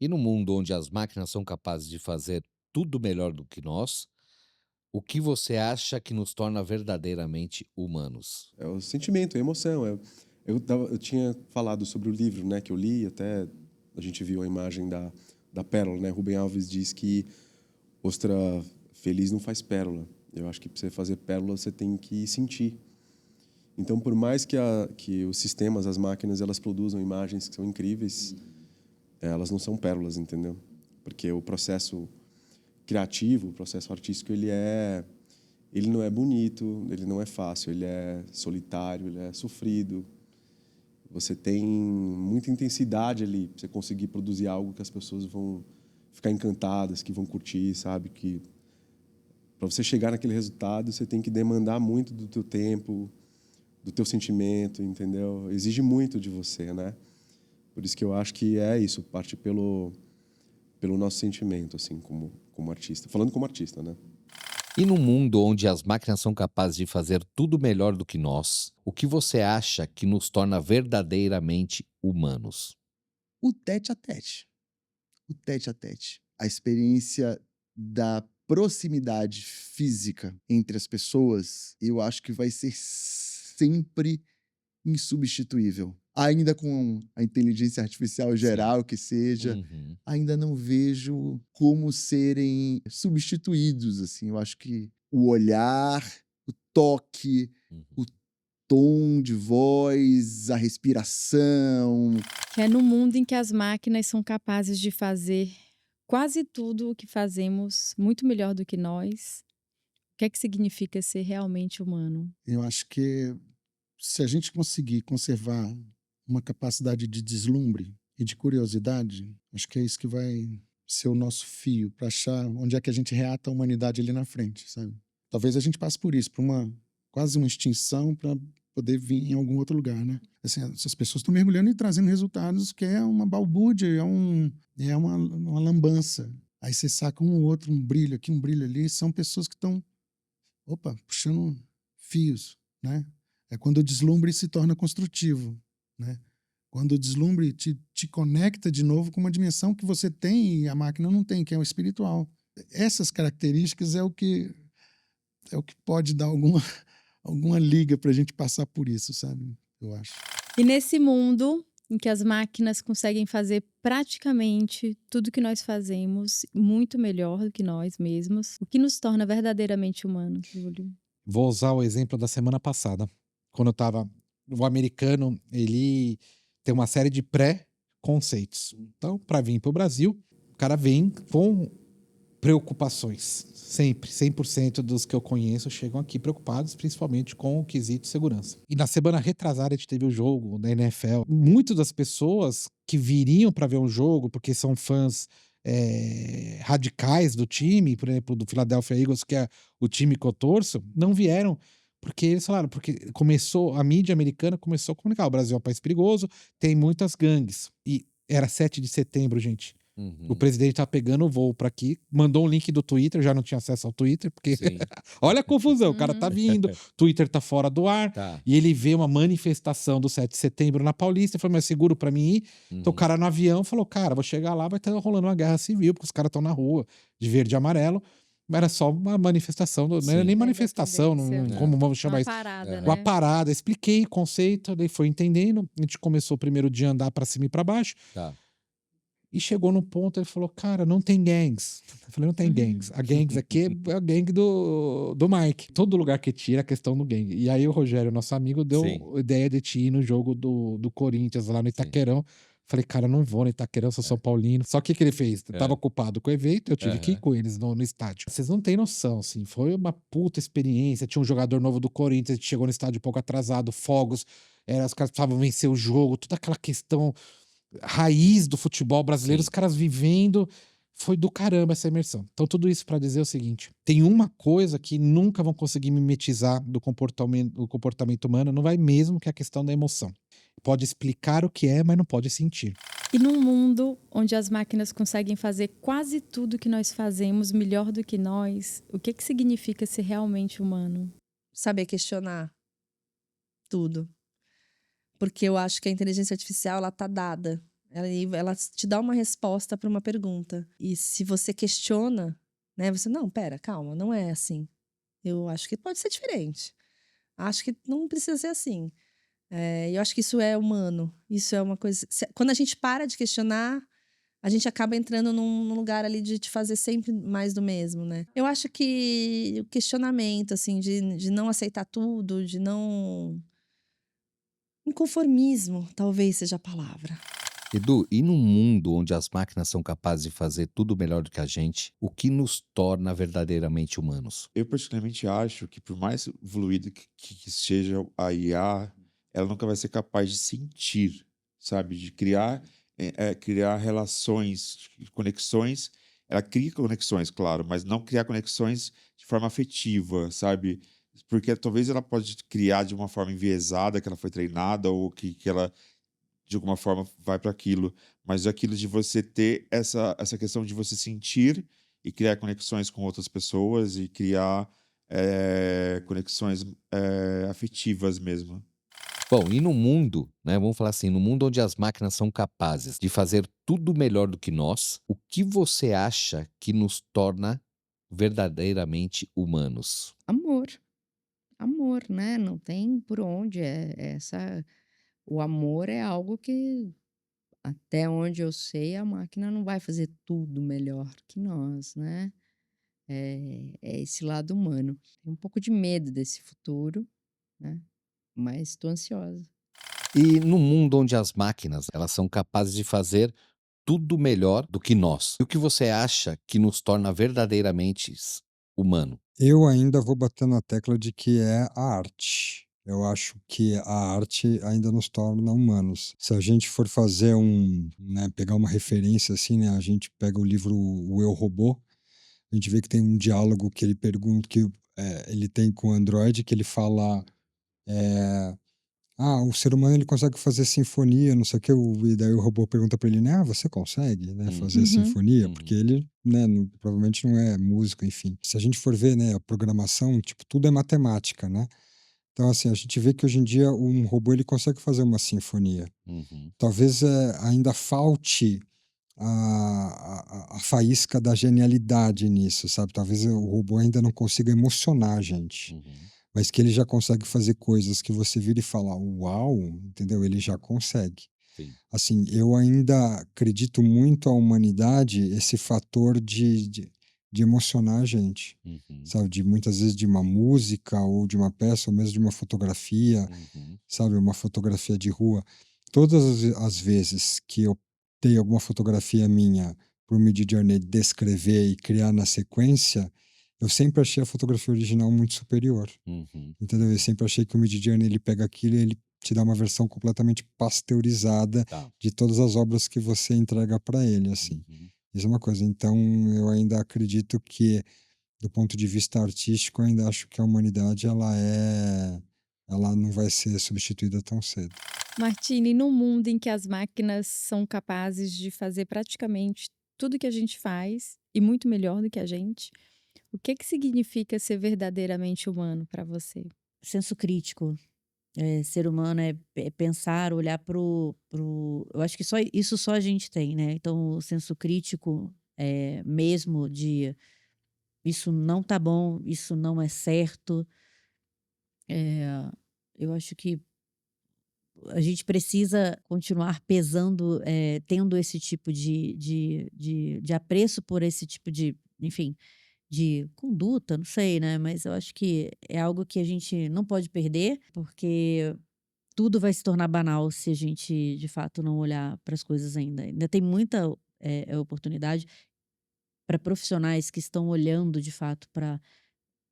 E no mundo onde as máquinas são capazes de fazer tudo melhor do que nós, o que você acha que nos torna verdadeiramente humanos? É o sentimento, é a emoção. Eu tinha falado sobre o livro, né, que eu li, até a gente viu a imagem da pérola, né? Rubem Alves diz que ostra feliz não faz pérola. Eu acho que para você fazer pérola, você tem que sentir. Então, por mais que os sistemas, as máquinas, elas produzam imagens que são incríveis, elas não são pérolas, entendeu? Porque o processo criativo, o processo artístico, ele não é bonito, ele não é fácil, ele é solitário, ele é sofrido. Você tem muita intensidade ali para você conseguir produzir algo que as pessoas vão ficar encantadas, que vão curtir, sabe? Que para você chegar naquele resultado, você tem que demandar muito do teu tempo, do teu sentimento, entendeu? Exige muito de você, né? Por isso que eu acho que é isso, parte pelo nosso sentimento, assim, como artista. Falando como artista, né? E no mundo onde as máquinas são capazes de fazer tudo melhor do que nós, o que você acha que nos torna verdadeiramente humanos? O tete a tete. O tete a tete. A experiência da proximidade física entre as pessoas, eu acho que vai ser sempre insubstituível. Ainda com a inteligência artificial Sim. geral que seja, Uhum. ainda não vejo como serem substituídos, assim. Eu acho que o olhar, o toque, o Uhum. tom de voz, a respiração. Que é no mundo em que as máquinas são capazes de fazer quase tudo o que fazemos muito melhor do que nós. O que é que significa ser realmente humano? Eu acho que se a gente conseguir conservar uma capacidade de deslumbre e de curiosidade, acho que é isso que vai ser o nosso fio para achar onde é que a gente reata a humanidade ali na frente, sabe? Talvez a gente passe por isso, por uma quase uma extinção para poder vir em algum outro lugar, né? Assim, essas pessoas estão mergulhando e trazendo resultados que é uma balbúrdia, é uma lambança. Aí você saca um ou outro, um brilho aqui, um brilho ali, são pessoas que estão, opa, puxando fios, né? É quando o deslumbre se torna construtivo, né? Quando o deslumbre te conecta de novo com uma dimensão que você tem e a máquina não tem, que é o espiritual. Essas características é o que pode dar alguma liga para a gente passar por isso, sabe? Eu acho. E nesse mundo em que as máquinas conseguem fazer praticamente tudo que nós fazemos muito melhor do que nós mesmos, o que nos torna verdadeiramente humanos, Júlio? Vou usar o exemplo da semana passada. Quando eu estava. O americano, ele tem uma série de pré-conceitos. Então, para vir para o Brasil, o cara vem com preocupações. Sempre, 100% dos que eu conheço chegam aqui preocupados, principalmente com o quesito segurança. E na semana retrasada a gente teve o jogo da NFL. Muitas das pessoas que viriam para ver um jogo, porque são fãs radicais do time, por exemplo, do Philadelphia Eagles, que é o time que eu torço, não vieram. Porque eles falaram, porque a mídia americana começou a comunicar: o Brasil é um país perigoso, tem muitas gangues. E era 7 de setembro, gente. O Uhum. presidente tá pegando o voo para aqui, mandou um link do Twitter, já não tinha acesso ao Twitter, porque Sim. olha a confusão, o cara tá vindo, Twitter tá fora do ar, Tá. e ele vê uma manifestação do 7 de setembro na Paulista, falou, mas é seguro para mim ir? Então o Uhum. cara no avião falou, cara, vou chegar lá, vai estar rolando uma guerra civil, porque os caras estão na rua, de verde e amarelo, mas era só uma manifestação, não era Sim. nem Da manifestação, independência. como vamos Uma chamar isso? parada, Uma né? parada, expliquei o conceito, ele foi entendendo, a gente começou o primeiro dia a andar para cima e para baixo, Tá. e chegou no ponto, ele falou, cara, não tem gangs. Eu falei, não tem gangs. A gangs aqui é a gangue do Mike. Todo lugar que tira a questão do gangue. E aí o Rogério, nosso amigo, deu Sim. ideia de te ir no jogo do Corinthians lá no Itaquerão. Falei, cara, não vou no Itaquerão, sou São Paulino. Só que o que ele fez? Eu tava ocupado com o evento, eu tive que ir Aham. com eles no estádio. Vocês não têm noção, assim, foi uma puta experiência. Tinha um jogador novo do Corinthians, a gente chegou no estádio um pouco atrasado, fogos, os caras precisavam vencer o jogo, toda aquela questão raiz do futebol brasileiro, Sim. os caras vivendo. Foi do caramba essa imersão. Então, tudo isso para dizer o seguinte: tem uma coisa que nunca vão conseguir mimetizar do comportamento humano, não vai mesmo, que é a questão da emoção. Pode explicar o que é, mas não pode sentir. E num mundo onde as máquinas conseguem fazer quase tudo que nós fazemos melhor do que nós, o que significa ser realmente humano? Saber questionar tudo. Porque eu acho que a inteligência artificial, ela tá dada. Ela te dá uma resposta para uma pergunta. E se você questiona, né? Você, não, pera, calma, não é assim. Eu acho que pode ser diferente. Acho que não precisa ser assim. E eu acho que isso é humano. Isso é uma coisa. Quando a gente para de questionar, a gente acaba entrando num lugar ali de te fazer sempre mais do mesmo, né? Eu acho que o questionamento, assim, de não aceitar tudo, de não. Inconformismo, talvez seja a palavra. Edu, e num mundo onde as máquinas são capazes de fazer tudo melhor do que a gente, o que nos torna verdadeiramente humanos? Eu particularmente acho que por mais evoluída que seja a IA, ela nunca vai ser capaz de sentir, sabe? De criar relações, conexões. Ela cria conexões, claro, mas não criar conexões de forma afetiva, sabe? Porque talvez ela pode criar de uma forma enviesada, que ela foi treinada, ou que ela de alguma forma vai para aquilo, mas aquilo de você ter essa questão de você sentir e criar conexões com outras pessoas e criar conexões afetivas mesmo. Bom, e no mundo, né, vamos falar assim, no mundo onde as máquinas são capazes de fazer tudo melhor do que nós, o que você acha que nos torna verdadeiramente humanos? Amor. Amor, né? Não tem por onde. O amor é algo que, até onde eu sei, a máquina não vai fazer tudo melhor que nós, né? É esse lado humano. Tenho um pouco de medo desse futuro, né? Mas estou ansiosa. E no mundo onde as máquinas, elas são capazes de fazer tudo melhor do que nós, o que você acha que nos torna verdadeiramente humano? Eu ainda vou bater na tecla de que é a arte. Eu acho que a arte ainda nos torna humanos. Se a gente for fazer né, pegar uma referência assim, né, a gente pega o livro O Eu, Robô, a gente vê que tem um diálogo que ele pergunta, que ele tem com o Android, que ele fala, é, o ser humano ele consegue fazer sinfonia, não sei o que, e daí o robô pergunta para ele, né, você consegue, né, fazer Uhum. sinfonia? Porque ele, né, provavelmente não é músico, enfim. Se a gente for ver, né, a programação, tipo, tudo é matemática, né? Então, assim, a gente vê que hoje em dia um robô ele consegue fazer uma sinfonia. Uhum, Talvez ainda falte a faísca da genialidade nisso, sabe? Talvez o robô ainda não consiga emocionar a gente, uhum, mas que ele já consegue fazer coisas que você vira e fala, uau, entendeu? Ele já consegue. sim. Assim, eu ainda acredito muito à humanidade, esse fator de emocionar a gente, Uhum, sabe? De muitas vezes de uma música ou de uma peça ou mesmo de uma fotografia, uhum, sabe? Uma fotografia de rua. Todas as vezes que eu tenho alguma fotografia minha para o Midjourney descrever e criar na sequência, eu sempre achei a fotografia original muito superior, uhum. entendeu? Eu sempre achei que o Midjourney ele pega aquilo e ele te dá uma versão completamente pasteurizada Tá. de todas as obras que você entrega para ele, assim. Uhum. Isso é uma coisa. Então, eu ainda acredito que, do ponto de vista artístico, eu ainda acho que a humanidade ela não vai ser substituída tão cedo. Martine, num mundo em que as máquinas são capazes de fazer praticamente tudo que a gente faz e muito melhor do que a gente, o que que significa ser verdadeiramente humano para você? Senso crítico. Ser humano é pensar, olhar eu acho que isso só a gente tem, né? Então, o senso crítico mesmo de isso não tá bom, isso não é certo. Eu acho que a gente precisa continuar pesando, tendo esse tipo de apreço por esse tipo de, enfim, de conduta, não sei, né? Mas eu acho que é algo que a gente não pode perder, porque tudo vai se tornar banal se a gente, de fato, não olhar para as coisas ainda. Ainda tem muita oportunidade para profissionais que estão olhando, de fato, para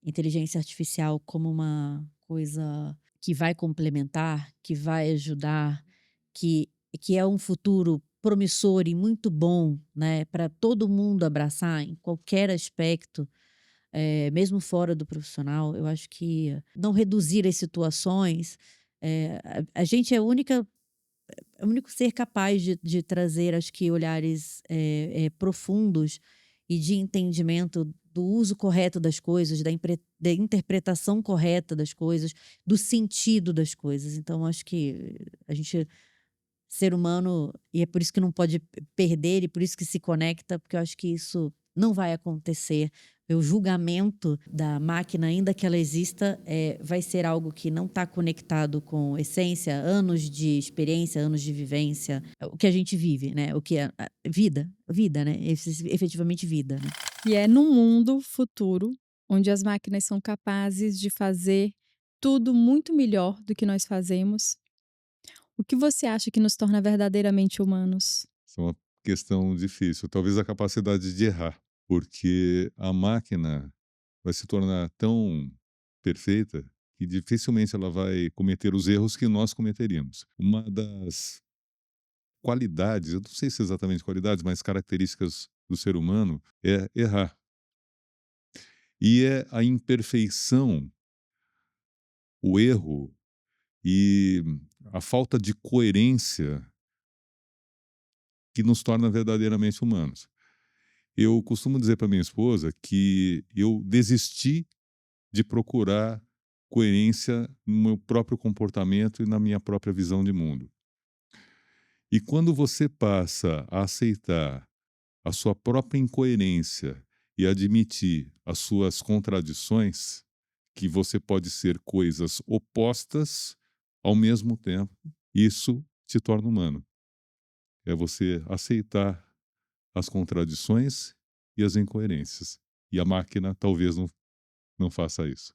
inteligência artificial como uma coisa que vai complementar, que vai ajudar, que é um futuro promissor e muito bom, né, para todo mundo abraçar em qualquer aspecto, mesmo fora do profissional. Eu acho que não reduzir as situações. A gente é o único ser capaz de trazer, acho que, olhares profundos e de entendimento do uso correto das coisas, da interpretação correta das coisas, do sentido das coisas. Então, acho que a gente ser humano, e é por isso que não pode perder, e por isso que se conecta, porque eu acho que isso não vai acontecer. O julgamento da máquina, ainda que ela exista, vai ser algo que não está conectado com essência, anos de experiência, anos de vivência, o que a gente vive, né? O que é vida, né? Efetivamente vida, né? E é num mundo futuro onde as máquinas são capazes de fazer tudo muito melhor do que nós fazemos. O que você acha que nos torna verdadeiramente humanos? Isso é uma questão difícil. Talvez a capacidade de errar, porque a máquina vai se tornar tão perfeita que dificilmente ela vai cometer os erros que nós cometeríamos. Uma das qualidades, eu não sei se exatamente qualidades, mas características do ser humano é errar. E é a imperfeição, o erro e a falta de coerência que nos torna verdadeiramente humanos. Eu costumo dizer para minha esposa que eu desisti de procurar coerência no meu próprio comportamento e na minha própria visão de mundo. E quando você passa a aceitar a sua própria incoerência e admitir as suas contradições, que você pode ser coisas opostas ao mesmo tempo, isso te torna humano. É você aceitar as contradições e as incoerências. E a máquina talvez não faça isso.